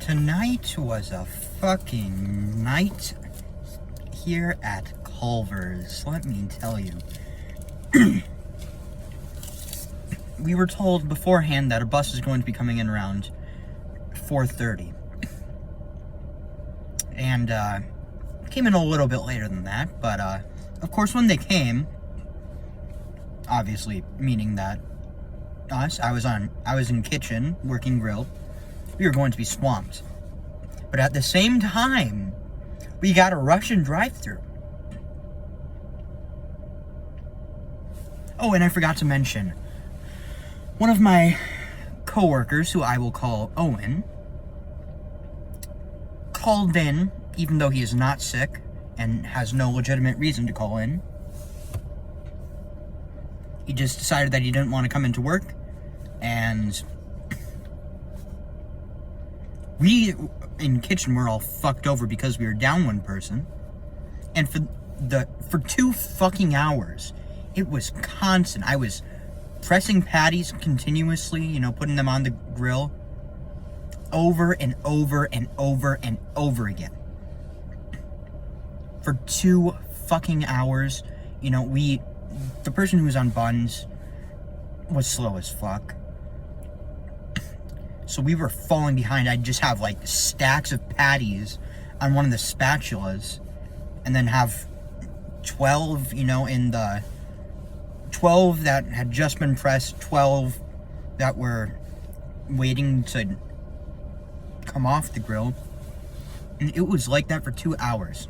Tonight was a fucking night here at Culver's, let me tell you. We were told beforehand that a bus is going to be coming in around 4:30. And, came in a little bit later than that, but, of course when they came, obviously meaning that I was in kitchen, working grill, we were going to be swamped. But at the same time, we got a Russian drive-thru. Oh, and I forgot to mention, one of my coworkers, who I will call Owen, called in, even though he is not sick and has no legitimate reason to call in. He just decided that he didn't want to come into work, and we in kitchen were all fucked over because we were down one person. And for 2 fucking hours, it was constant. I was pressing patties continuously, putting them on the grill over and over and over and over again. For 2 fucking hours, the person who was on buns was slow as fuck. So we were falling behind. I'd just have like stacks of patties on one of the spatulas, and then have 12, in the 12 that had just been pressed, 12 that were waiting to come off the grill. And it was like that for 2 hours.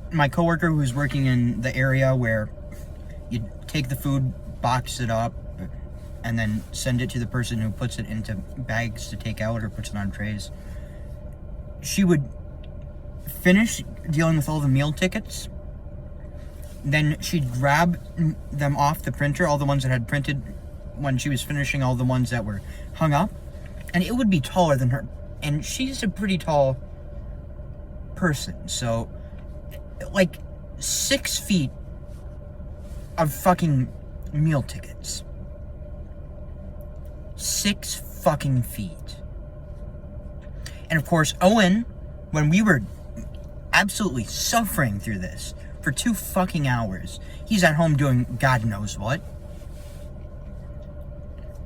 My coworker, who was working in the area where you take the food, box it up, and then send it to the person who puts it into bags to take out or puts it on trays, she would finish dealing with all the meal tickets. Then she'd grab them off the printer, all the ones that had printed, when she was finishing all the ones that were hung up. And it would be taller than her. And she's a pretty tall person. So, like, 6 feet of fucking meal tickets. 6 fucking feet. And of course, Owen, when we were absolutely suffering through this for 2 fucking hours, he's at home doing God knows what.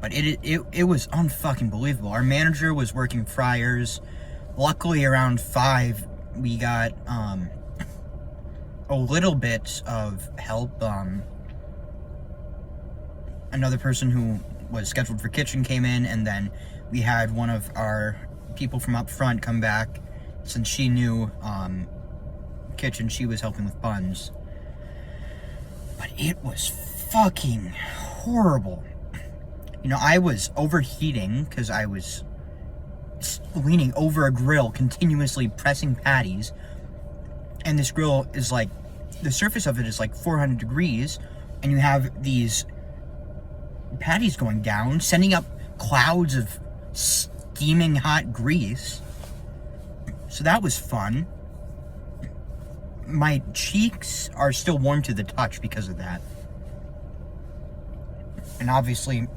But it was unfucking believable. Our manager was working fryers. Luckily, around 5, we got a little bit of help. Another person who was scheduled for kitchen came in, and then we had one of our people from up front come back. Since she knew kitchen, she was helping with buns. But it was fucking horrible. I was overheating because I was leaning over a grill, continuously pressing patties. And this grill is like, the surface of it is like 400 degrees, and you have these patties going down, sending up clouds of steaming hot grease. So that was fun. My cheeks are still warm to the touch because of that. And obviously,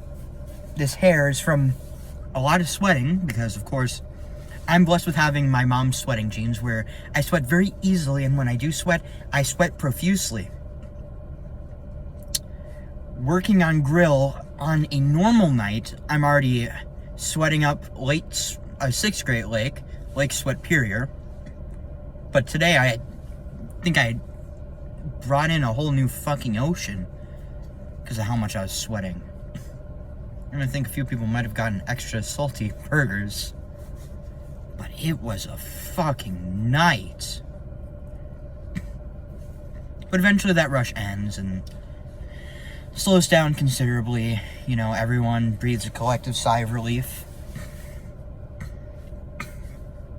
this hair is from a lot of sweating, because of course, I'm blessed with having my mom's sweating genes, where I sweat very easily, and when I do sweat, I sweat profusely. Working on grill on a normal night, I'm already sweating up a 6th grade Lake Superior. But today, I think I brought in a whole new fucking ocean because of how much I was sweating. And I think a few people might have gotten extra salty burgers. But it was a fucking night. But eventually that rush ends and slows down considerably. Everyone breathes a collective sigh of relief.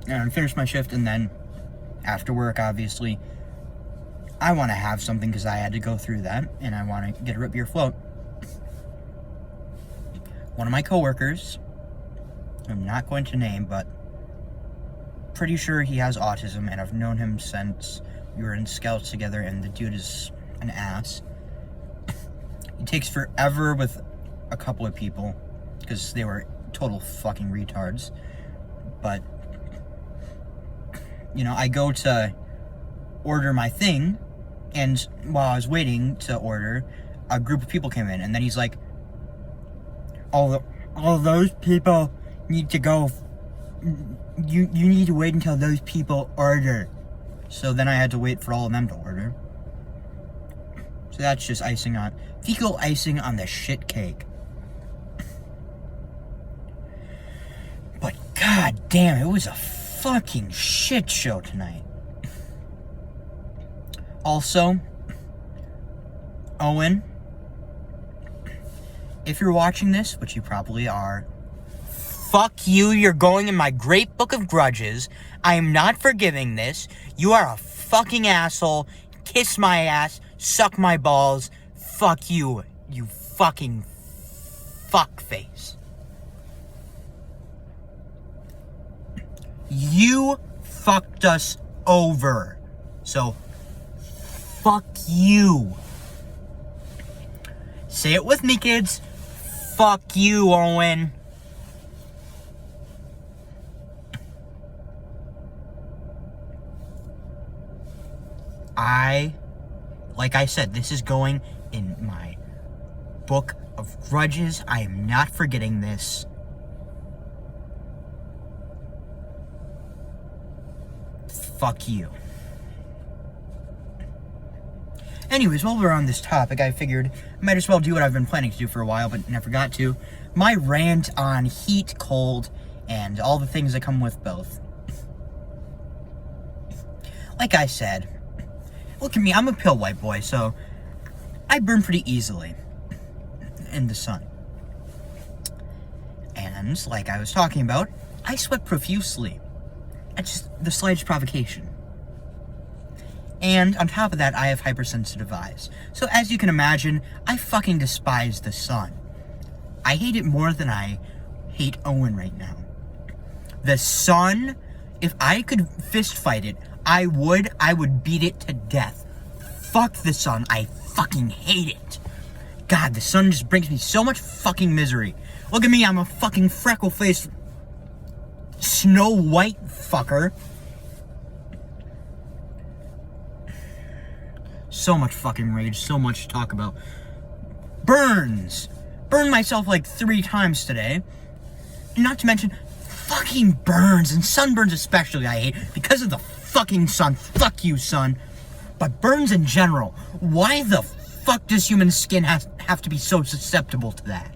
And I finished my shift, and then after work, obviously, I want to have something because I had to go through that, and I want to get a root beer float. One of my coworkers, I'm not going to name, but pretty sure he has autism, and I've known him since we were in Scouts together, and the dude is an ass. He takes forever with a couple of people because they were total fucking retards. But, you know, I go to order my thing, and while I was waiting to order, a group of people came in, and then he's like, all those people need to go. You need to wait until those people order. So then I had to wait for all of them to order. So that's just fecal icing on the shit cake. But god damn, it was a fucking shit show tonight. Also, Owen, if you're watching this, which you probably are, fuck you, you're going in my great book of grudges. I am not forgiving this. You are a fucking asshole. Kiss my ass. Suck my balls. Fuck you, you fucking fuckface. You fucked us over. So, fuck you. Say it with me, kids. Fuck you, Owen. Like I said, this is going in my book of grudges. I am not forgetting this. Fuck you. Anyways, while we're on this topic, I figured I might as well do what I've been planning to do for a while, but never got to. My rant on heat, cold, and all the things that come with both. Like I said, look at me, I'm a pill white boy, so I burn pretty easily in the sun. And, like I was talking about, I sweat profusely at just the slightest provocation. And on top of that, I have hypersensitive eyes. So as you can imagine, I fucking despise the sun. I hate it more than I hate Owen right now. The sun, if I could fist fight it, I would beat it to death. Fuck the sun, I fucking hate it. God, the sun just brings me so much fucking misery. Look at me, I'm a fucking freckle-faced Snow White fucker. So much fucking rage, so much to talk about. Burns! Burned myself like 3 times today. And not to mention, fucking burns, and sunburns especially I hate, because of the fucking sun. Fuck you, sun. But burns in general, why the fuck does human skin have to be so susceptible to that?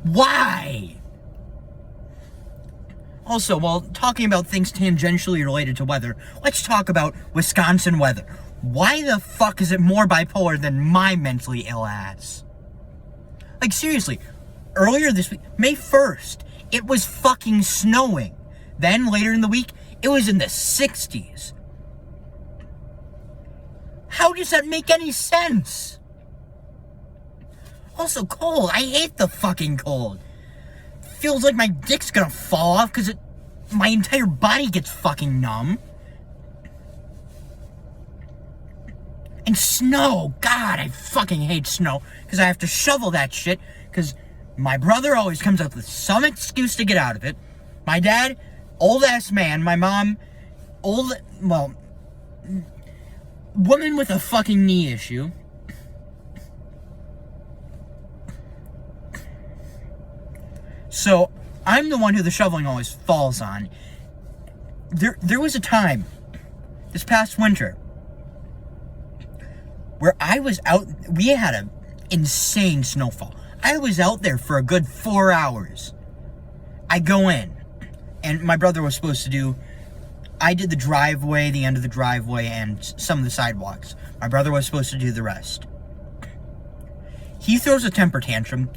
Why? Also, while talking about things tangentially related to weather, let's talk about Wisconsin weather. Why the fuck is it more bipolar than my mentally ill ass? Like, seriously, earlier this week, May 1st, it was fucking snowing. Then, later in the week, it was in the 60s. How does that make any sense? Also, cold. I hate the fucking cold. Feels like my dick's gonna fall off because my entire body gets fucking numb. And snow. God, I fucking hate snow because I have to shovel that shit because my brother always comes up with some excuse to get out of it. My dad, old-ass man. My mom, woman with a fucking knee issue. So, I'm the one who the shoveling always falls on. There was a time, this past winter, where I was out, we had an insane snowfall. I was out there for a good 4 hours. I go in, and my brother was supposed to do, I did the driveway, the end of the driveway, and some of the sidewalks. My brother was supposed to do the rest. He throws a temper tantrum,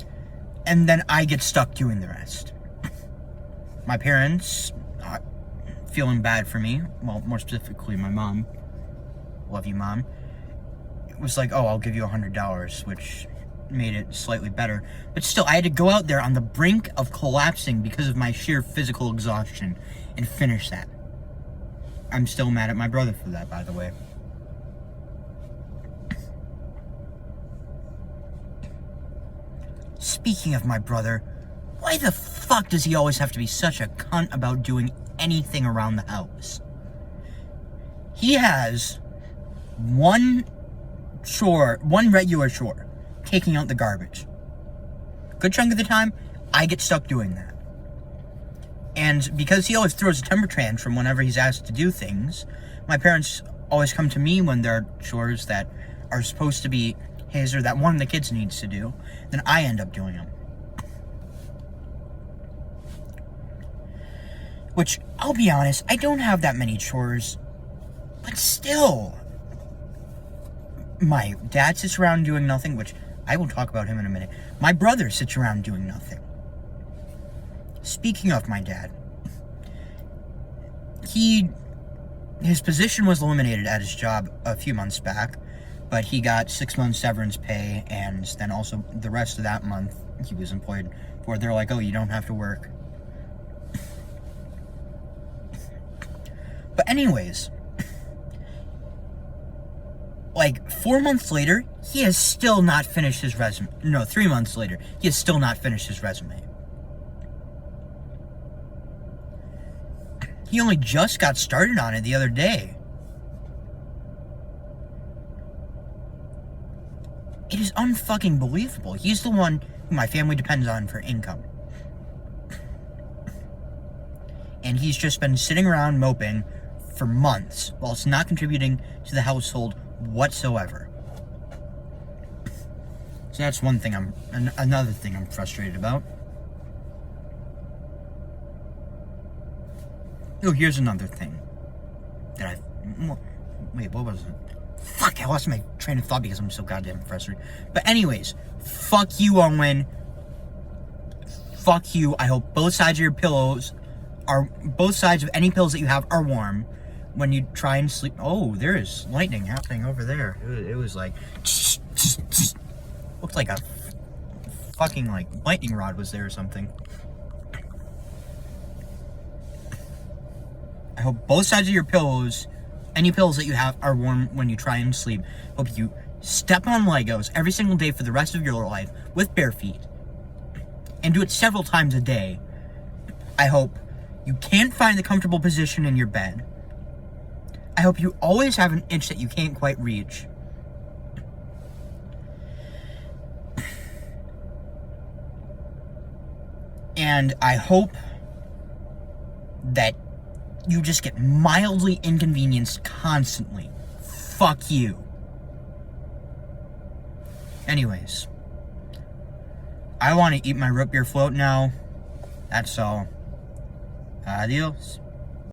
and then I get stuck doing the rest. My parents, feeling bad for me, well, more specifically my mom, love you, Mom, was like, oh, I'll give you $100, which made it slightly better. But still, I had to go out there on the brink of collapsing because of my sheer physical exhaustion and finish that. I'm still mad at my brother for that, by the way. Speaking of my brother, Why the fuck does he always have to be such a cunt about doing anything around the house? He has one regular chore, taking out the garbage. Good chunk of the time, I get stuck doing that. And because he always throws a temper tantrum whenever he's asked to do things, my parents always come to me when there are chores that are supposed to be his or that one of the kids needs to do, then I end up doing them. Which, I'll be honest, I don't have that many chores, but still. My dad sits around doing nothing, which I will talk about him in a minute. My brother sits around doing nothing. Speaking of my dad, his position was eliminated at his job a few months back, but he got 6 months severance pay, and then also the rest of that month he was employed for. They're like, oh, you don't have to work. But anyways, like 4 months later, he has still not finished his resume. No, 3 months later, he has still not finished his resume. He only just got started on it the other day. It is unfucking believable. He's the one who my family depends on for income. And he's just been sitting around moping for months while it's not contributing to the household whatsoever. So that's one thing another thing I'm frustrated about. Oh, here's another thing that wait, what was it? Fuck, I lost my train of thought because I'm so goddamn frustrated. But anyways, fuck you, OWEN. Fuck you. I hope both sides of your pillows both sides of any pillows that you have are warm when you try and sleep. Oh, there is lightning happening over there. It was like, looked like a fucking like lightning rod was there or something. I hope both sides of your pillows, any pillows that you have, are warm when you try and sleep. Hope you step on Legos every single day for the rest of your life with bare feet. And do it several times a day. I hope you can't find the comfortable position in your bed. I hope you always have an inch that you can't quite reach. And I hope that you just get mildly inconvenienced constantly. Fuck you. Anyways, I want to eat my root beer float now. That's all. Adios.